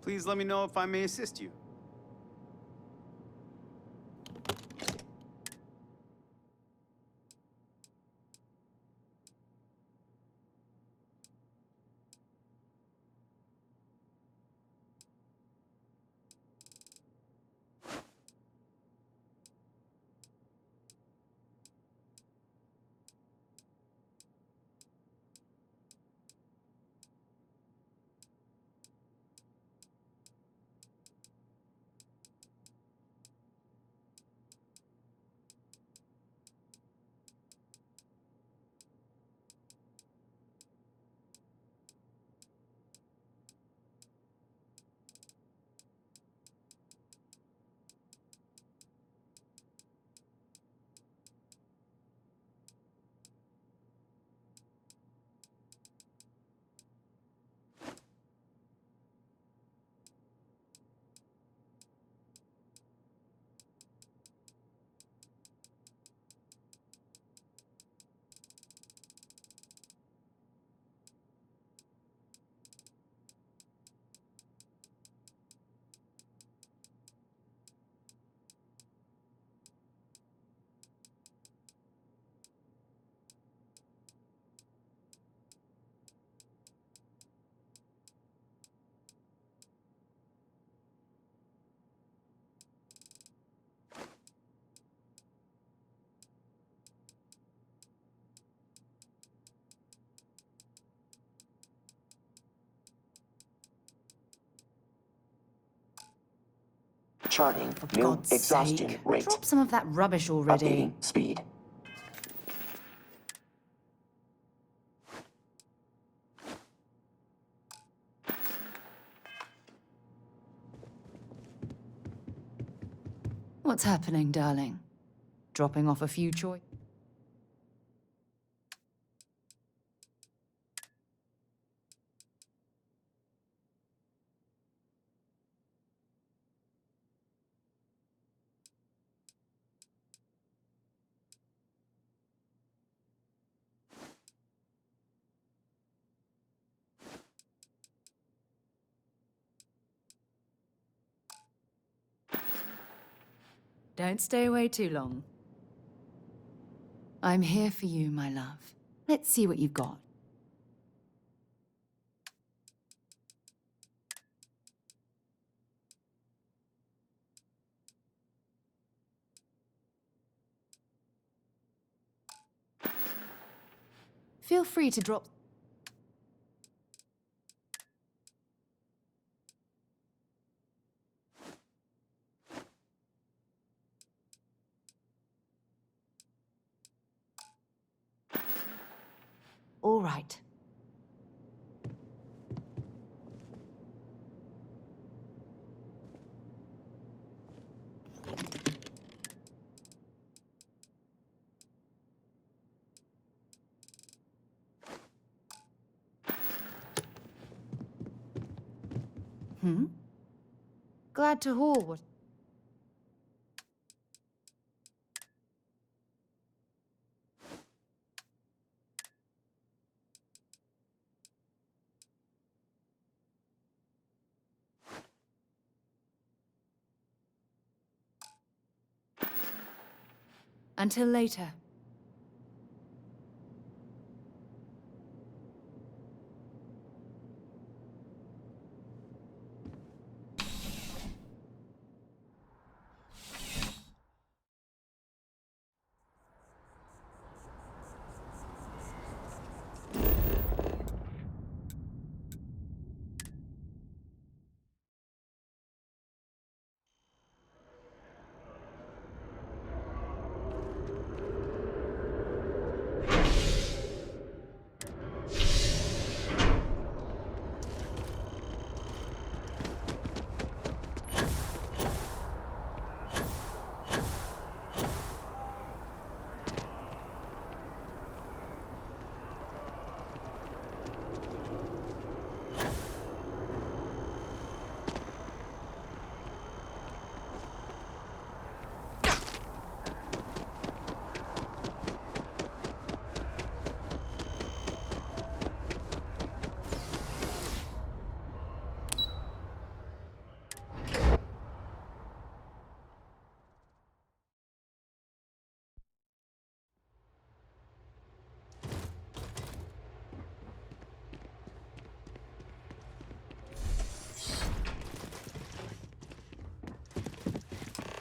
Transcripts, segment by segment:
Please let me know if I may assist you. Charting For new God's exhaustion sake, rate. drop some of that rubbish already. Updating speed. What's happening, darling? Dropping off a few choice? Don't stay away too long. I'm here for you, my love. Let's see what you've got. Feel free to drop... All right. Glad to haul what... Until later.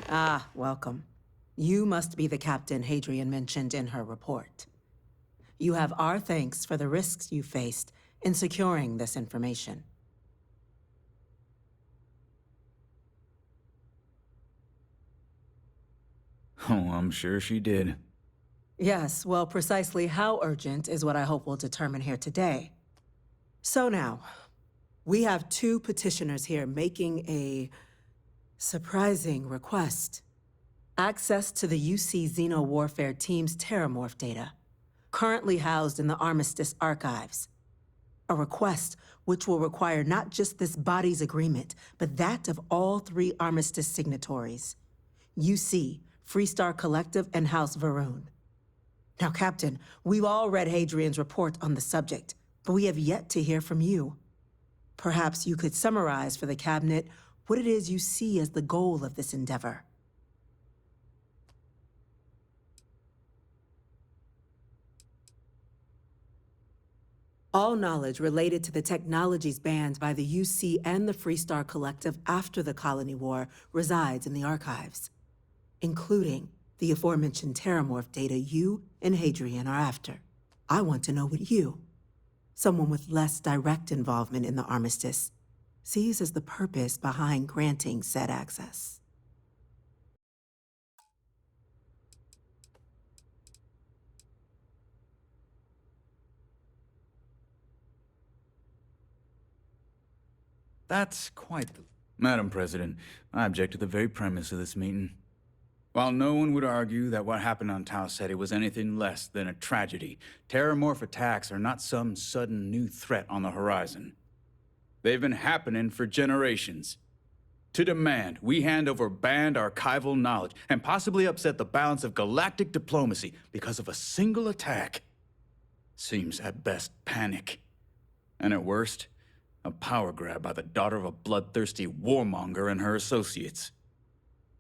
Ah, welcome. You must be the captain Hadrian mentioned in her report. You have our thanks for the risks you faced in securing this information. Oh, I'm sure she did. Yes, well, precisely how urgent is what I hope we'll determine here today. So now, we have two petitioners here making a surprising request. Access to the UC Xeno Warfare Team's Terramorph data, currently housed in the Armistice archives. A request which will require not just this body's agreement, but that of all three Armistice signatories. UC, Freestar Collective, and House Varun. Now, Captain, we've all read Hadrian's report on the subject, but we have yet to hear from you. Perhaps you could summarize for the Cabinet what it is you see as the goal of this endeavor. All knowledge related to the technologies banned by the UC and the Freestar Collective after the Colony War resides in the archives, including the aforementioned Terramorph data you and Hadrian are after. I want to know what you, someone with less direct involvement in the Armistice, sees as the purpose behind granting said access. That's quite the... Madam President, I object to the very premise of this meeting. While no one would argue that what happened on Tau Ceti was anything less than a tragedy, Terramorph attacks are not some sudden new threat on the horizon. They've been happening for generations. To demand we hand over banned archival knowledge and possibly upset the balance of galactic diplomacy because of a single attack seems at best panic. And at worst, a power grab by the daughter of a bloodthirsty warmonger and her associates.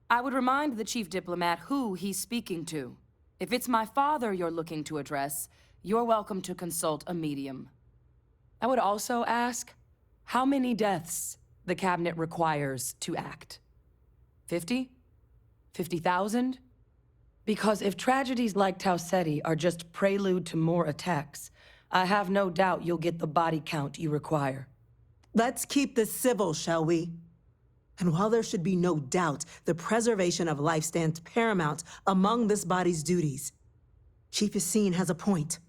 I would remind the chief diplomat who he's speaking to. If it's my father you're looking to address, you're welcome to consult a medium. I would also ask, how many deaths the cabinet requires to act? 50? 50,000? Because if tragedies like Tau Ceti are just prelude to more attacks, I have no doubt you'll get the body count you require. Let's keep this civil, shall we? And while there should be no doubt the preservation of life stands paramount among this body's duties, Chief Yassine has a point.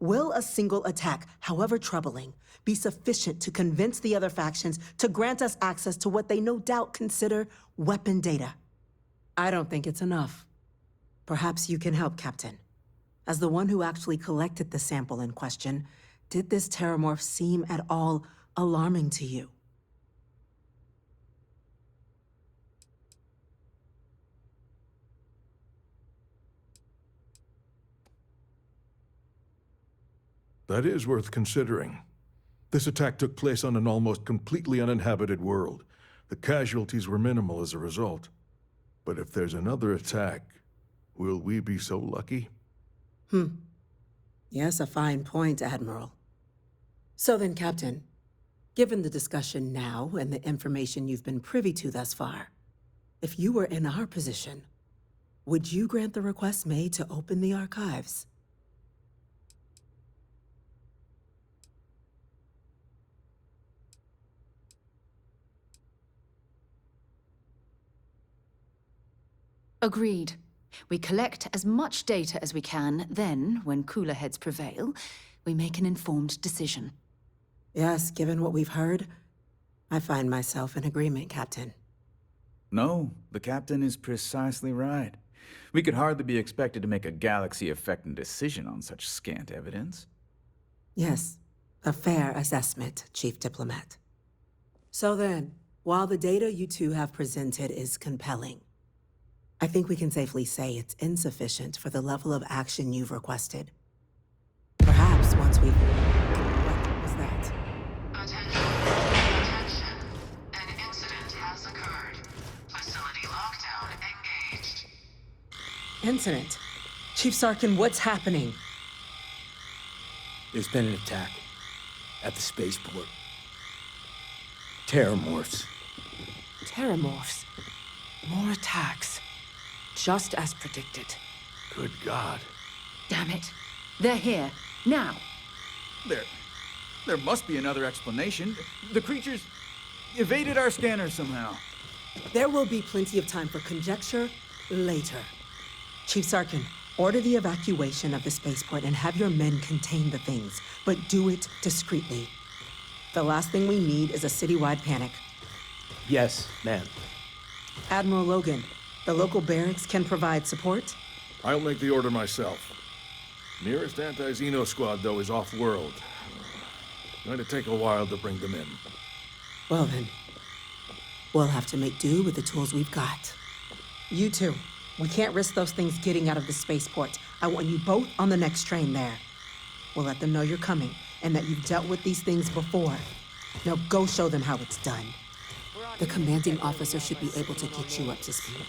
Will a single attack, however troubling, be sufficient to convince the other factions to grant us access to what they no doubt consider weapon data? I don't think it's enough. Perhaps you can help, Captain. As the one who actually collected the sample in question, did this Terramorph seem at all alarming to you? That is worth considering. This attack took place on an almost completely uninhabited world. The casualties were minimal as a result. But if there's another attack, will we be so lucky? Yes, a fine point, Admiral. So then, Captain, given the discussion now and the information you've been privy to thus far, if you were in our position, would you grant the request made to open the archives? Agreed. We collect as much data as we can, then, when cooler heads prevail, we make an informed decision. Yes, given what we've heard, I find myself in agreement, Captain. No, the captain is precisely right. We could hardly be expected to make a galaxy-affecting decision on such scant evidence. Yes, a fair assessment, Chief Diplomat. So then, while the data you two have presented is compelling, I think we can safely say it's insufficient for the level of action you've requested. Perhaps once we've... What was that? Attention. Attention. An incident has occurred. Facility lockdown engaged. Incident? Chief Sarkin, what's happening? There's been an attack at the spaceport. Terramorphs. Terramorphs. More attacks. Just as predicted. Good God. Damn it. They're here. Now. There must be another explanation. The creatures evaded our scanner somehow. There will be plenty of time for conjecture later. Chief Sarkin, order the evacuation of the spaceport and have your men contain the things, but do it discreetly. The last thing we need is a citywide panic. Yes, ma'am. Admiral Logan, the local barracks can provide support? I'll make the order myself. Nearest anti-Xeno squad, though, is off-world. Going to take a while to bring them in. Well then, we'll have to make do with the tools we've got. You two, we can't risk those things getting out of the spaceport. I want you both on the next train there. We'll let them know you're coming, and that you've dealt with these things before. Now go show them how it's done. The commanding officer should be able to get you up to speed.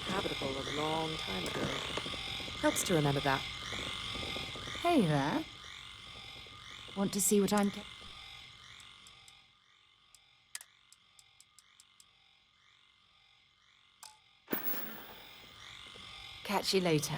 Uninhabitable a long time ago. Helps to remember that. Hey there. Want to see what I'm... Catch you later.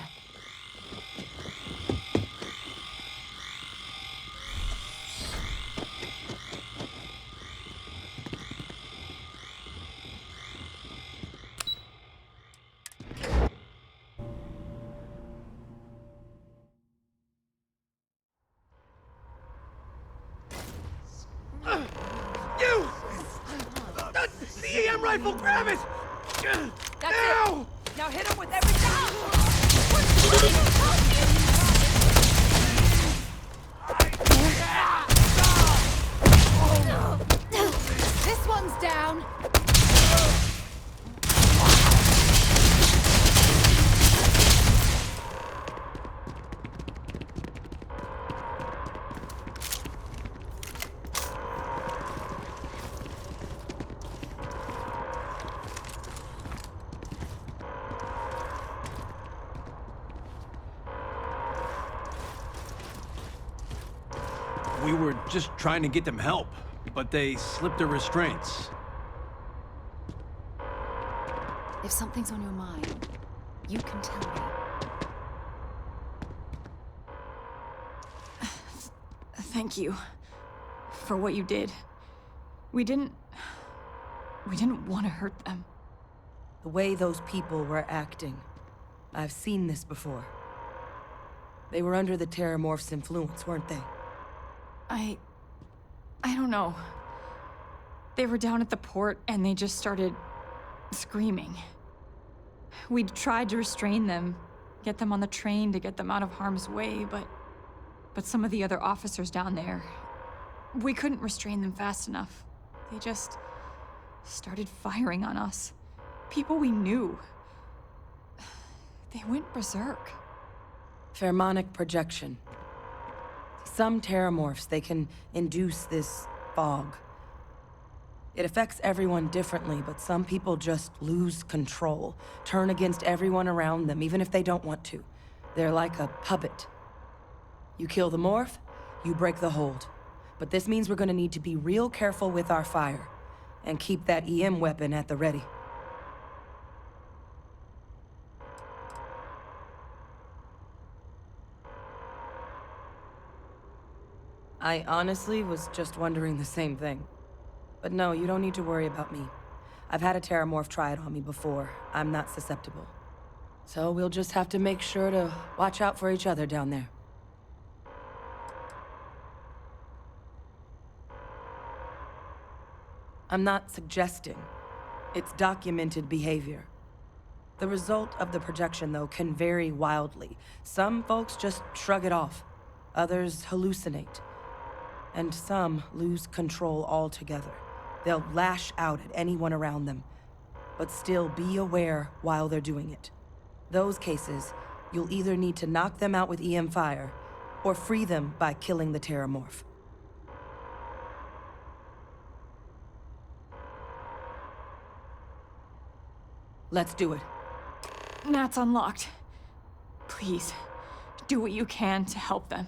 You! The EM rifle, grab it! That's it! Now hit him with everything! This one's down! We were just trying to get them help, but they slipped their restraints. If something's on your mind, you can tell me. Thank you for what you did. We didn't want to hurt them. The way those people were acting. I've seen this before. They were under the Terramorph's influence, weren't they? I don't know. They were down at the port and they just started screaming. We tried to restrain them, get them on the train to get them out of harm's way, but some of the other officers down there, we couldn't restrain them fast enough. They just started firing on us. People we knew. They went berserk. Pheromonic projection. Some Terramorphs, they can induce this fog. It affects everyone differently, but some people just lose control, turn against everyone around them, even if they don't want to. They're like a puppet. You kill the morph, you break the hold. But this means we're gonna need to be real careful with our fire, and keep that EM weapon at the ready. I honestly was just wondering the same thing. But no, you don't need to worry about me. I've had a Terramorph try it on me before. I'm not susceptible. So we'll just have to make sure to watch out for each other down there. I'm not suggesting. It's documented behavior. The result of the projection, though, can vary wildly. Some folks just shrug it off. Others hallucinate. And some lose control altogether. They'll lash out at anyone around them, but still be aware while they're doing it. Those cases, you'll either need to knock them out with EM fire, or free them by killing the Terramorph. Let's do it. Nat's unlocked. Please, do what you can to help them.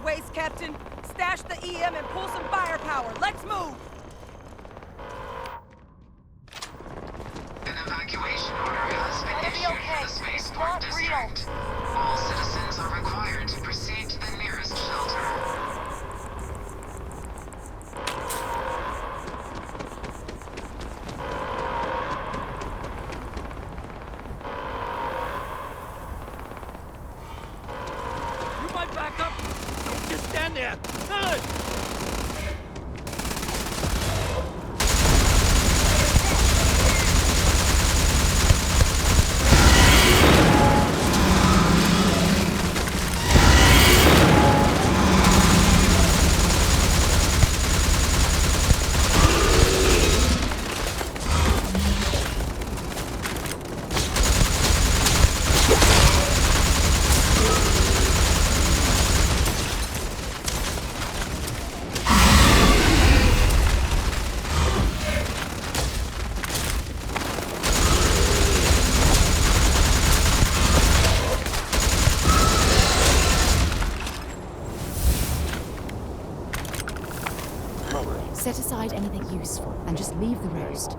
waste, Captain. Stash the EM and pull some firepower. Let's move! An evacuation order has been issued for the spaceport district. All citizens are required to proceed to the nearest shelter. You might back up. Don't just stand there. Good. Set aside anything useful and just leave the rest.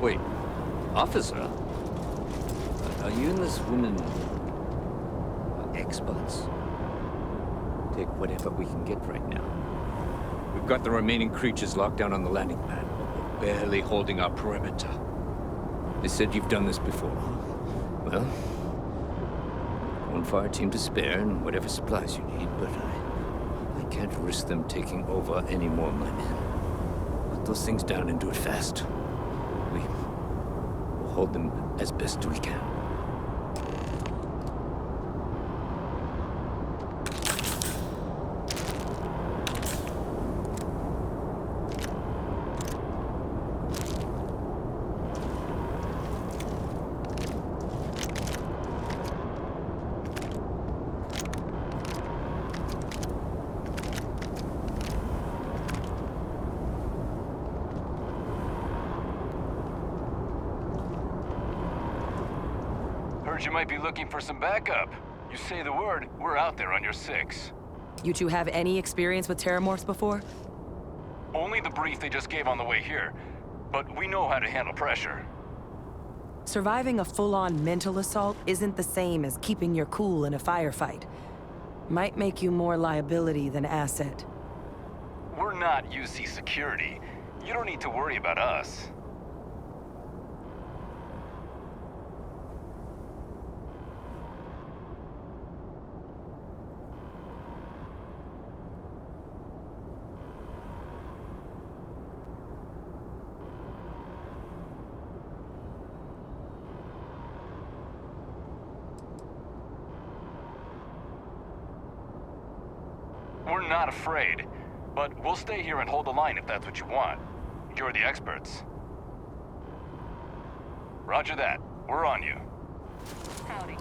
Wait, officer? Are you and this woman experts? Take whatever we can get right now. We've got the remaining creatures locked down on the landing pad. We're barely holding our perimeter. They said you've done this before. Well, one fire team to spare and whatever supplies you need, but I can't risk them taking over any more of my men. Put those things down and do it fast. We'll hold them as best we can. Heard you might be looking for some backup. You say the word, we're out there on your 6. You two have any experience with terramorphs before? Only the brief they just gave on the way here. But we know how to handle pressure. Surviving a full-on mental assault isn't the same as keeping your cool in a firefight. Might make you more liability than asset. We're not UC security. You don't need to worry about us. We're not afraid, but we'll stay here and hold the line if that's what you want. You're the experts. Roger that. We're on you. Howdy.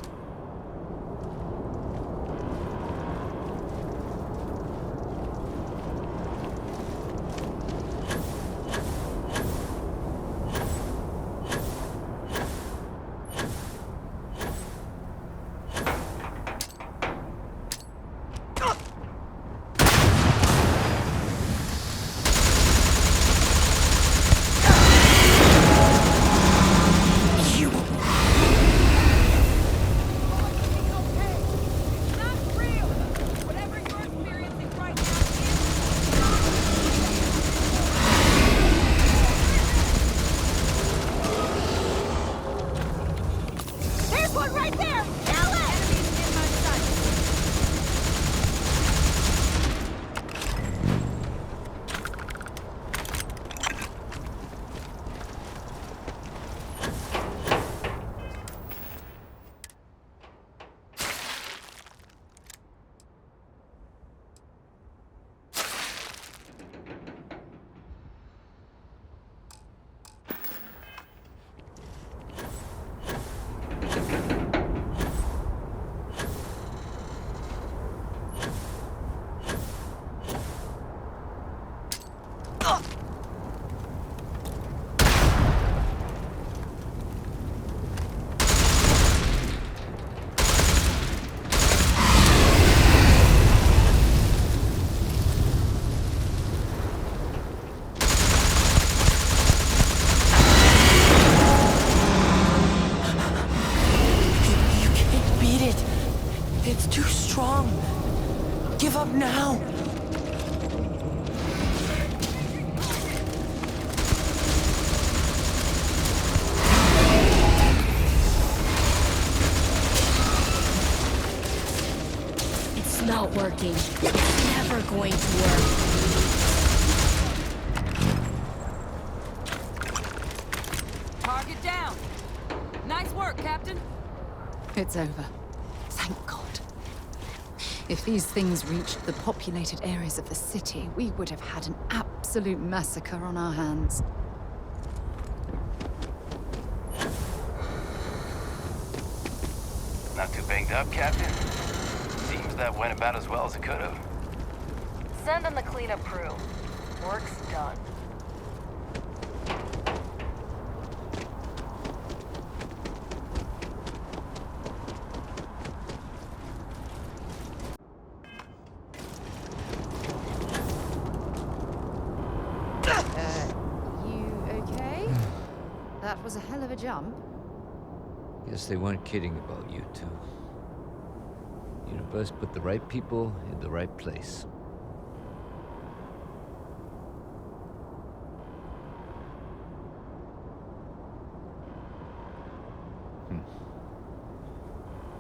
up now! It's not working. It's never going to work. Target down. Nice work, Captain. It's over. Thank God. If these things reached the populated areas of the city, we would have had an absolute massacre on our hands. Not too banged up, Captain? Seems that went about as well as it could have. Send in the cleanup crew. Work's done. You okay? That was a hell of a jump. Guess they weren't kidding about you two. Universe put the right people in the right place.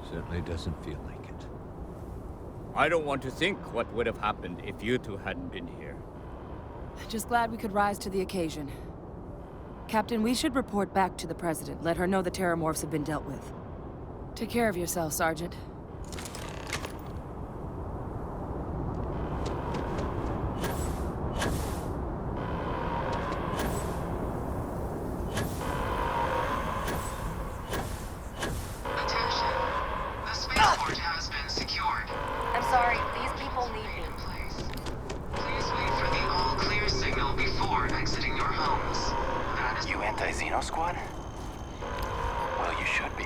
Certainly doesn't feel like it. I don't want to think what would have happened if you two hadn't been here. Just glad we could rise to the occasion. Captain, we should report back to the President. Let her know the Terramorphs have been dealt with. Take care of yourself, Sergeant. Attention. The spaceport has been secured. I'm sorry, these people need me. Please wait for the all-clear signal before exiting your homes. That is You anti-Xeno squad? Well, you should be.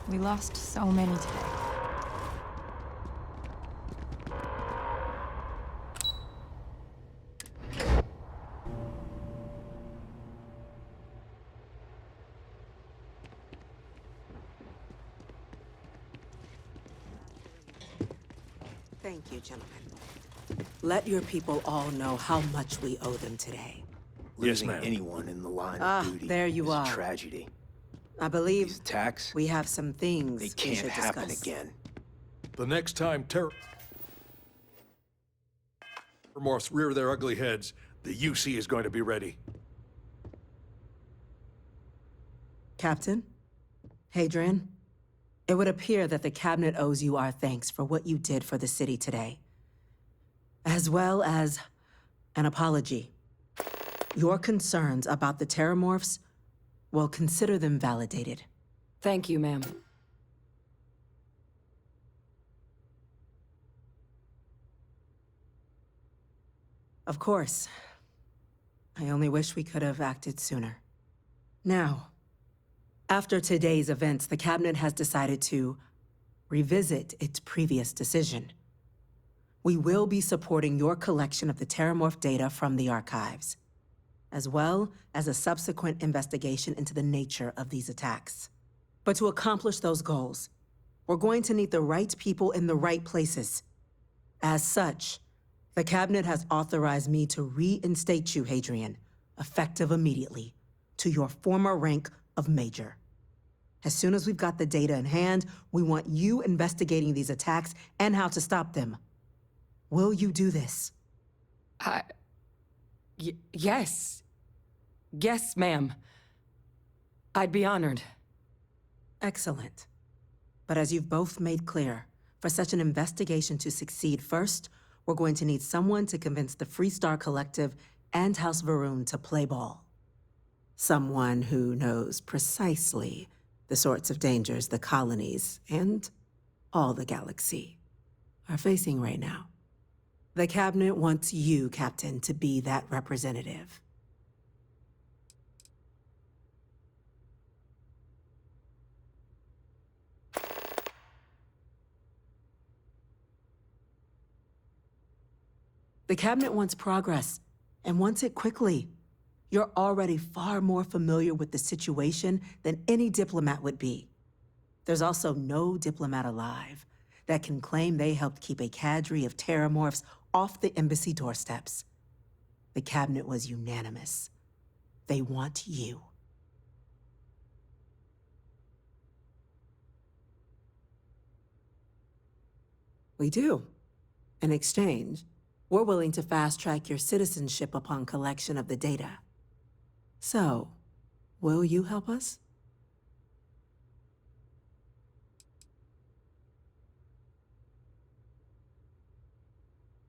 We lost so many today. Thank you, gentlemen. Let your people all know how much we owe them today. Losing anyone in the line of duty there you is are. a tragedy. I believe These attacks, we have some things they we can't should happen discuss. again. The next time Terramorphs rear their ugly heads, the UC is going to be ready. Captain? Hadrian? It would appear that the Cabinet owes you our thanks for what you did for the city today, as well as an apology. Your concerns about the Terramorphs, well, consider them validated. Thank you, ma'am. Of course. I only wish we could have acted sooner. Now, after today's events, the Cabinet has decided to revisit its previous decision. We will be supporting your collection of the Terramorph data from the archives, as well as a subsequent investigation into the nature of these attacks. But to accomplish those goals, we're going to need the right people in the right places. As such, the Cabinet has authorized me to reinstate you, Hadrian, effective immediately, to your former rank of Major. As soon as we've got the data in hand, we want you investigating these attacks and how to stop them. Will you do this? Yes. Yes, ma'am. I'd be honored. Excellent. But as you've both made clear, for such an investigation to succeed first, we're going to need someone to convince the Freestar Collective and House Varun to play ball. Someone who knows precisely the sorts of dangers the colonies and all the galaxy are facing right now. The cabinet wants you, Captain, to be that representative. The cabinet wants progress, and wants it quickly. You're already far more familiar with the situation than any diplomat would be. There's also no diplomat alive that can claim they helped keep a cadre of terramorphs off the embassy doorsteps. The cabinet was unanimous. They want you. We do. In exchange, we're willing to fast-track your citizenship upon collection of the data. So, will you help us?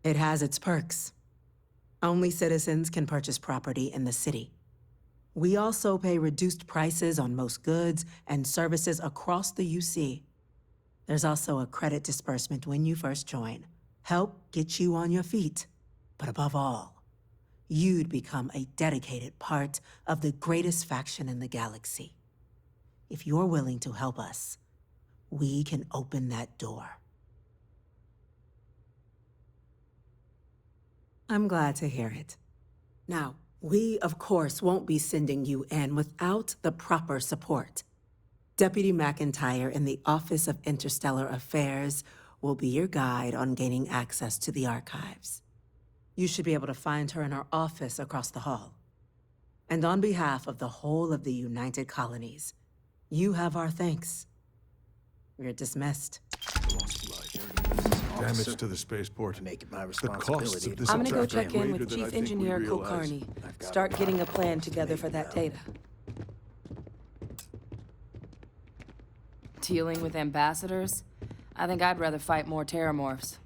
It has its perks. Only citizens can purchase property in the city. We also pay reduced prices on most goods and services across the UC. There's also a credit disbursement when you first join. Help get you on your feet. But above all, you'd become a dedicated part of the greatest faction in the galaxy. If you're willing to help us, we can open that door. I'm glad to hear it. Now, we, of course, won't be sending you in without the proper support. Deputy McIntyre in the Office of Interstellar Affairs will be your guide on gaining access to the archives. You should be able to find her in her office across the hall. And on behalf of the whole of the United Colonies, you have our thanks. You're dismissed. Damage to the spaceport. Make it my The costs of this I'm gonna go attack are check in greater with than I Chief think we Engineer realize. Kulkarni. Start getting a plan together for that data. Dealing with ambassadors? I think I'd rather fight more terramorphs.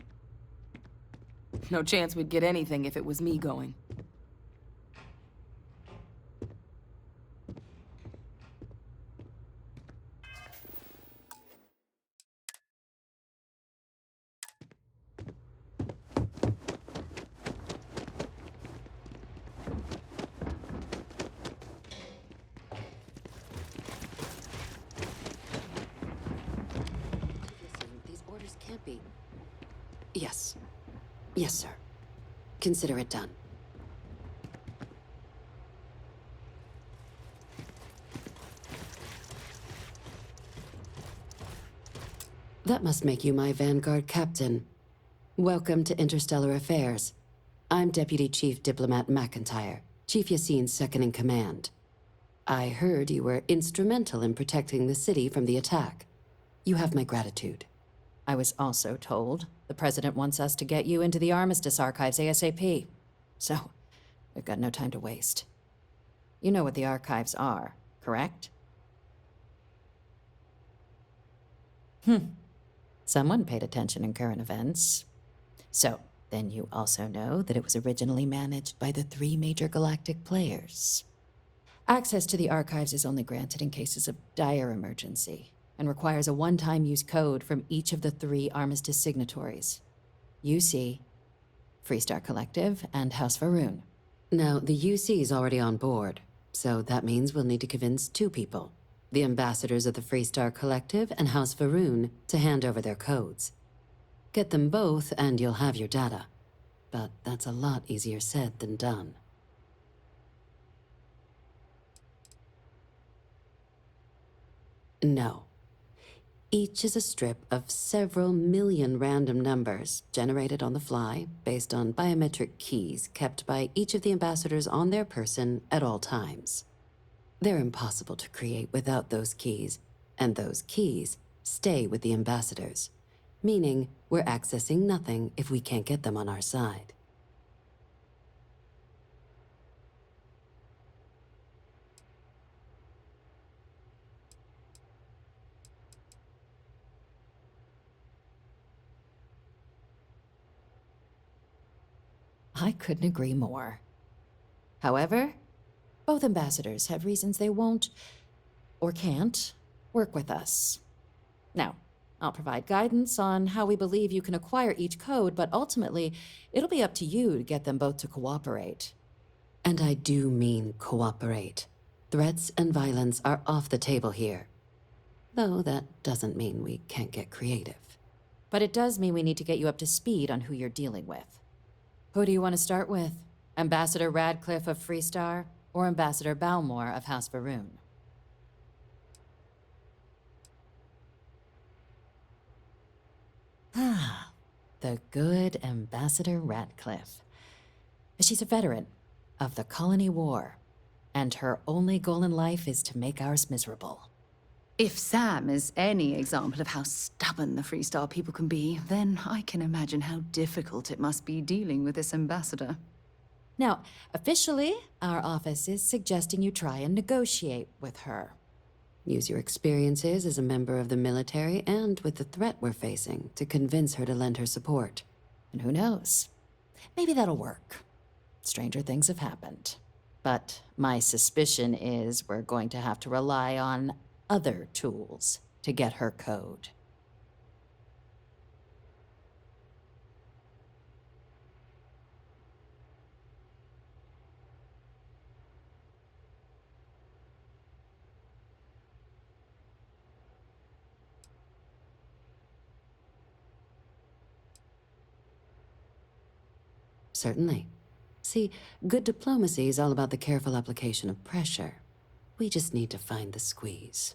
No chance we'd get anything if it was me going. These orders can't be. Yes. Yes, sir. Consider it done. That must make you my Vanguard captain. Welcome to Interstellar Affairs. I'm Deputy Chief Diplomat McIntyre, Chief Yassine's second-in-command. I heard you were instrumental in protecting the city from the attack. You have my gratitude. I was also told the President wants us to get you into the Armistice archives ASAP. So, we've got no time to waste. You know what the archives are, correct? Someone paid attention in current events. So, then you also know that it was originally managed by the 3 major galactic players. Access to the archives is only granted in cases of dire emergency, and requires a one-time use code from each of the 3 Armistice signatories. UC, Freestar Collective, and House Varun. Now, the UC is already on board, so that means we'll need to convince 2 people. The ambassadors of the Freestar Collective and House Varun to hand over their codes. Get them both and you'll have your data. But that's a lot easier said than done. No. Each is a strip of several million random numbers generated on the fly based on biometric keys kept by each of the ambassadors on their person at all times. They're impossible to create without those keys, and those keys stay with the ambassadors, meaning we're accessing nothing if we can't get them on our side. I couldn't agree more. However, both ambassadors have reasons they won't, or can't, work with us. Now, I'll provide guidance on how we believe you can acquire each code, but ultimately, it'll be up to you to get them both to cooperate. And I do mean cooperate. Threats and violence are off the table here. Though that doesn't mean we can't get creative. But it does mean we need to get you up to speed on who you're dealing with. Who do you want to start with? Ambassador Radcliffe of Freestar, or Ambassador Balmore of House Varoon? Ah, the good Ambassador Radcliffe. She's a veteran of the Colony War, and her only goal in life is to make ours miserable. If Sam is any example of how stubborn the Freestar people can be, then I can imagine how difficult it must be dealing with this ambassador. Now, officially, our office is suggesting you try and negotiate with her. Use your experiences as a member of the military and with the threat we're facing to convince her to lend her support. And who knows? Maybe that'll work. Stranger things have happened. But my suspicion is we're going to have to rely on other tools to get her code. Certainly. See, good diplomacy is all about the careful application of pressure. We just need to find the squeeze.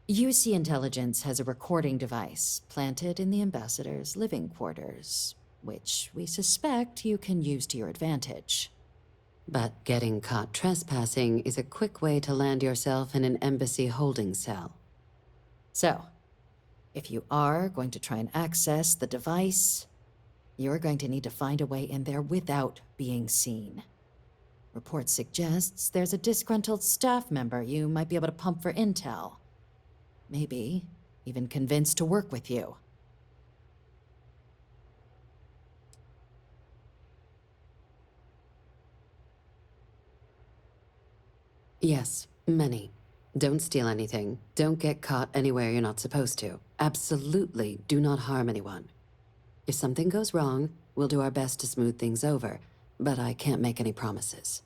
UC Intelligence has a recording device planted in the ambassador's living quarters, which we suspect you can use to your advantage. But getting caught trespassing is a quick way to land yourself in an embassy holding cell. So, if you are going to try and access the device, you're going to need to find a way in there without being seen. Report suggests there's a disgruntled staff member you might be able to pump for intel. Maybe even convince to work with you. Yes, many. Don't steal anything. Don't get caught anywhere you're not supposed to. Absolutely do not harm anyone. If something goes wrong, we'll do our best to smooth things over, but I can't make any promises.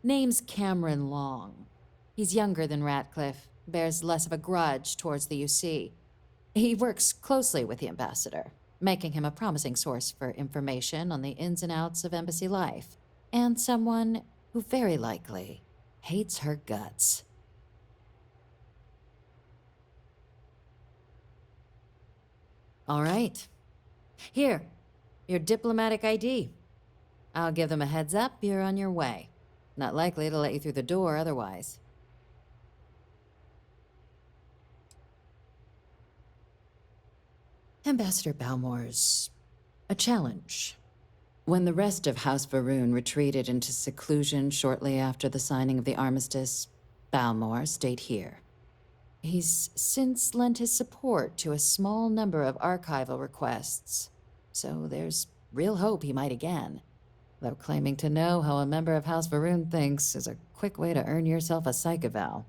Name's Cameron Long. He's younger than Ratcliffe, bears less of a grudge towards the UC. He works closely with the ambassador, making him a promising source for information on the ins and outs of embassy life, and someone who very likely hates her guts. All right. Here, your diplomatic ID. I'll give them a heads up you're on your way. Not likely to let you through the door otherwise. Ambassador Balmore's a challenge. When the rest of House Varoon retreated into seclusion shortly after the signing of the armistice, Balmore stayed here. He's since lent his support to a small number of archival requests, so there's real hope he might again. Though claiming to know how a member of House Varoon thinks is a quick way to earn yourself a psych eval.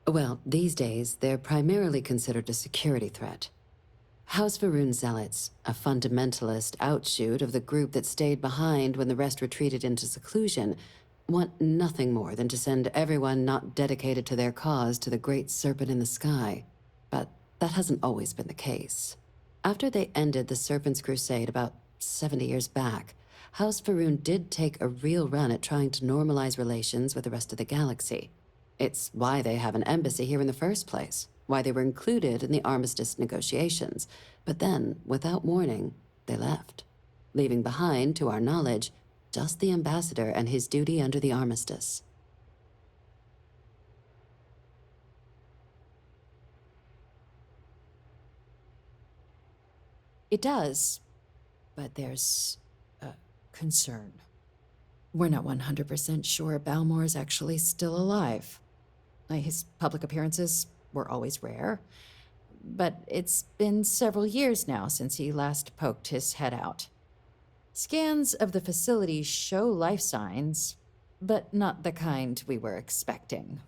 Well, these days, they're primarily considered a security threat. House Varoon Zealots, a fundamentalist outshoot of the group that stayed behind when the rest retreated into seclusion, want nothing more than to send everyone not dedicated to their cause to the great serpent in the sky. But that hasn't always been the case. After they ended the Serpent's Crusade about 70 years back, House Varoon did take a real run at trying to normalize relations with the rest of the galaxy. It's why they have an embassy here in the first place, why they were included in the armistice negotiations. But then, without warning, they left, leaving behind, to our knowledge, just the ambassador and his duty under the armistice. It does, but there's a concern. We're not 100% sure Balmore's actually still alive. His public appearances were always rare, but it's been several years now since he last poked his head out. Scans of the facility show life signs, but not the kind we were expecting.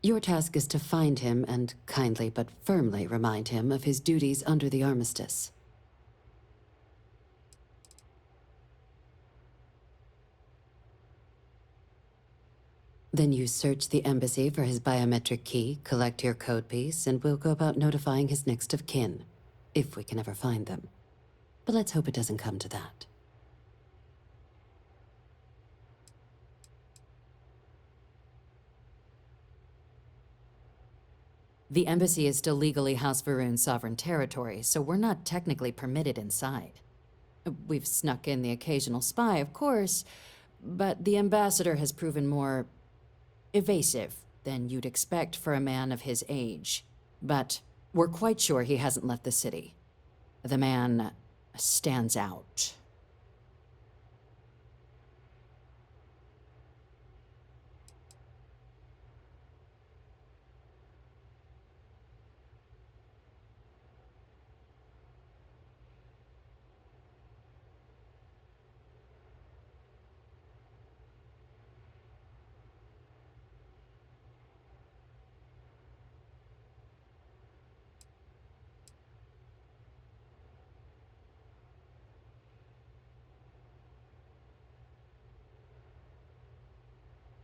Your task is to find him and kindly but firmly remind him of his duties under the armistice. Then you search the embassy for his biometric key, collect your code piece, and we'll go about notifying his next of kin, if we can ever find them. But let's hope it doesn't come to that. The embassy is still legally House Varun's sovereign territory, so we're not technically permitted inside. We've snuck in the occasional spy, of course, but the ambassador has proven more evasive than you'd expect for a man of his age. But we're quite sure he hasn't left the city. The man stands out.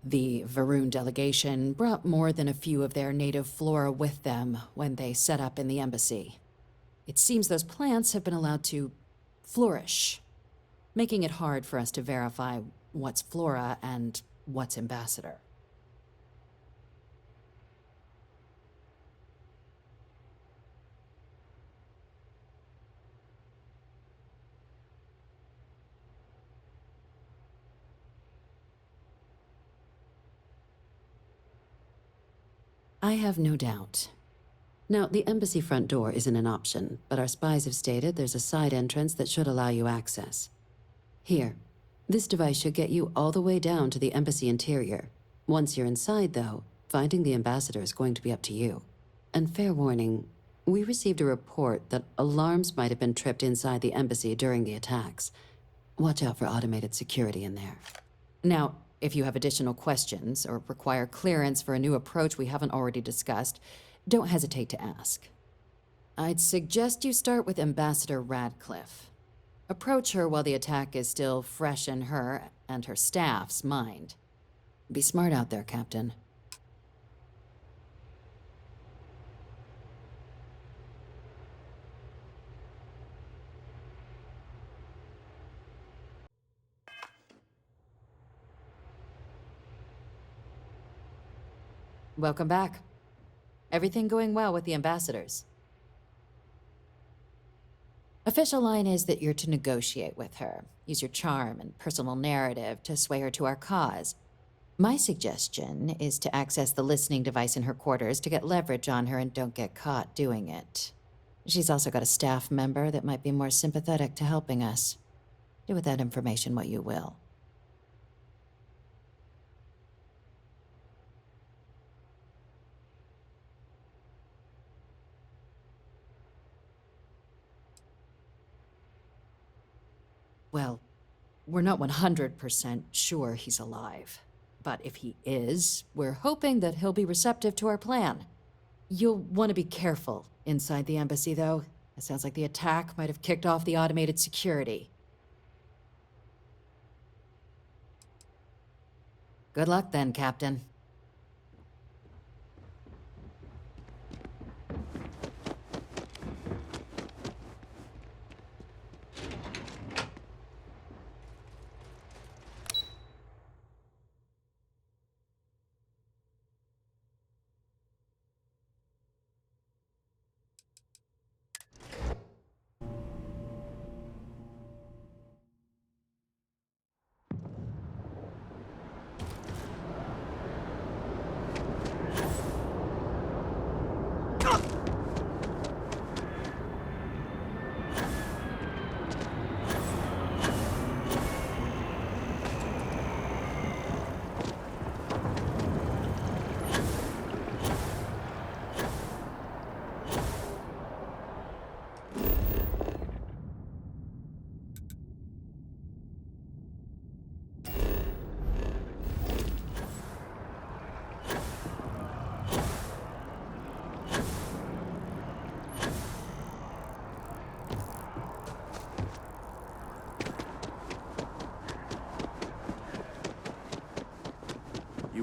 The Varun delegation brought more than a few of their native flora with them when they set up in the embassy. It seems those plants have been allowed to flourish, making it hard for us to verify what's flora and what's ambassador. I have no doubt. Now, the embassy front door isn't an option, but our spies have stated there's a side entrance that should allow you access. Here, this device should get you all the way down to the embassy interior. Once you're inside, though, finding the ambassador is going to be up to you. And fair warning, we received a report that alarms might have been tripped inside the embassy during the attacks. Watch out for automated security in there. Now, if you have additional questions or require clearance for a new approach we haven't already discussed, don't hesitate to ask. I'd suggest you start with Ambassador Radcliffe. Approach her while the attack is still fresh in her and her staff's mind. Be smart out there, Captain. Welcome back. Everything going well with the ambassadors? Official line is that you're to negotiate with her. Use your charm and personal narrative to sway her to our cause. My suggestion is to access the listening device in her quarters to get leverage on her and don't get caught doing it. She's also got a staff member that might be more sympathetic to helping us. Do with that information what you will. Well, we're not 100% sure he's alive. But if he is, we're hoping that he'll be receptive to our plan. You'll want to be careful inside the embassy, though. It sounds like the attack might have kicked off the automated security. Good luck then, Captain.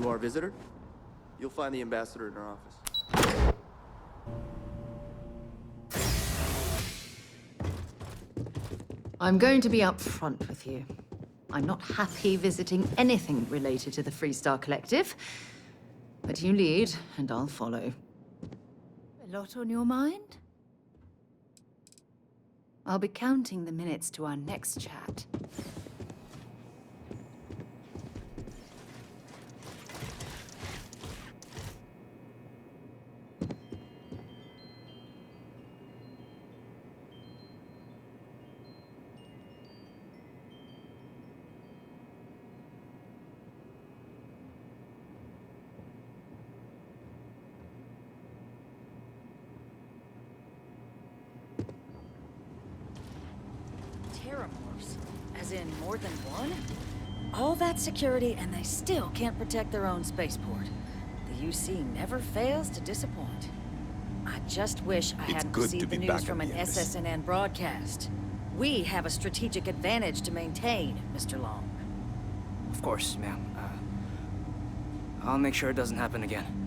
you our visitor? You'll find the ambassador in our office. I'm going to be upfront with you. I'm not happy visiting anything related to the Freestar Collective. But you lead, and I'll follow. A lot on your mind? I'll be counting the minutes to our next chat. Terramorphs? As in more than one? All that security and they still can't protect their own spaceport. The UC never fails to disappoint. I just wish I hadn't received the news from an SSNN broadcast. We have a strategic advantage to maintain, Mr. Long. Of course, ma'am. I'll make sure it doesn't happen again.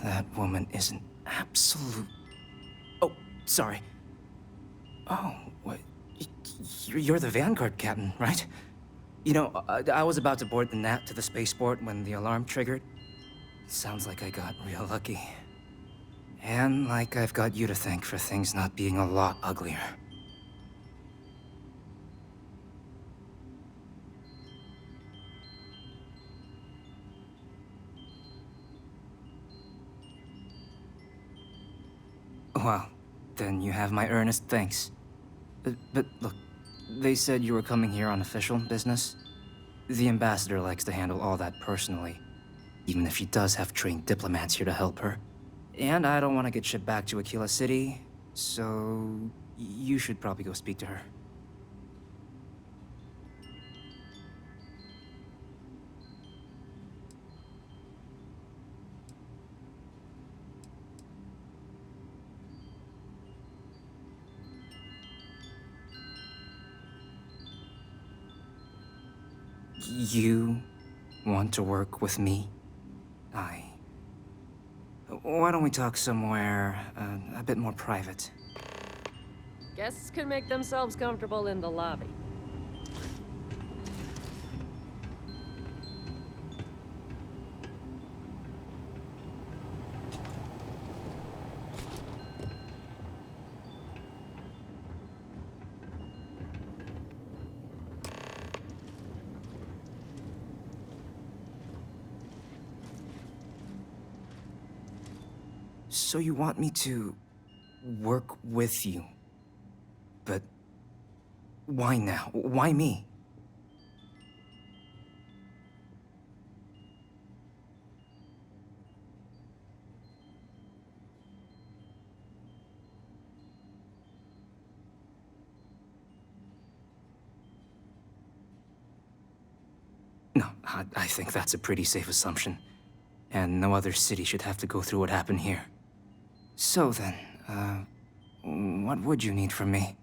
That woman is an absolute... Oh, sorry. Oh, what? You're the Vanguard captain, right? You know, I was about to board the Nat to the spaceport when the alarm triggered. Sounds like I got real lucky. And like I've got you to thank for things not being a lot uglier. Well, then you have my earnest thanks. But look, they said you were coming here on official business. The ambassador likes to handle all that personally, even if she does have trained diplomats here to help her. And I don't want to get shipped back to Aquila City, so you should probably go speak to her. You want to work with me? Why don't we talk somewhere a bit more private? Guests can make themselves comfortable in the lobby. So you want me to work with you? But why now? Why me? No, I think that's a pretty safe assumption. And no other city should have to go through what happened here. So then, what would you need from me?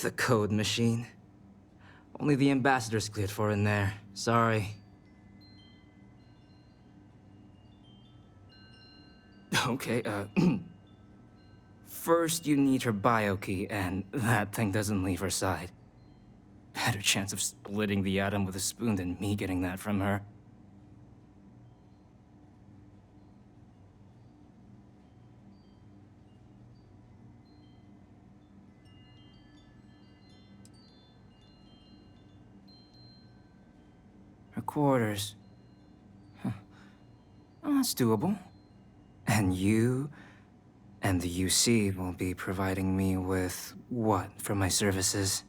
The code machine? Only the ambassador's cleared for in there. Sorry. Okay, first you need her bio key, and that thing doesn't leave her side. Better chance of splitting the atom with a spoon than me getting that from her. Her quarters. Huh. Oh, that's doable. And you and the UC will be providing me with what for my services?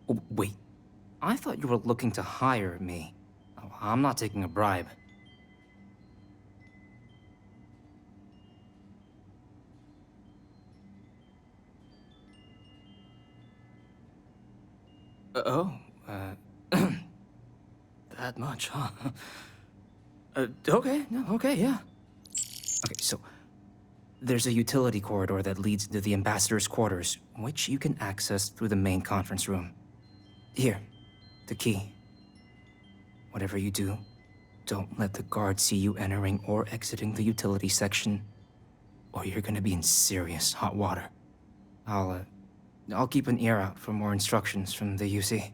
Oh, wait. I thought you were looking to hire me. Oh, I'm not taking a bribe. That much, huh? Okay, no, okay, yeah. Okay, so there's a utility corridor that leads into the ambassador's quarters, which you can access through the main conference room. Here, the key. Whatever you do, don't let the guards see you entering or exiting the utility section, or you're gonna be in serious hot water. I'll keep an ear out for more instructions from the UC.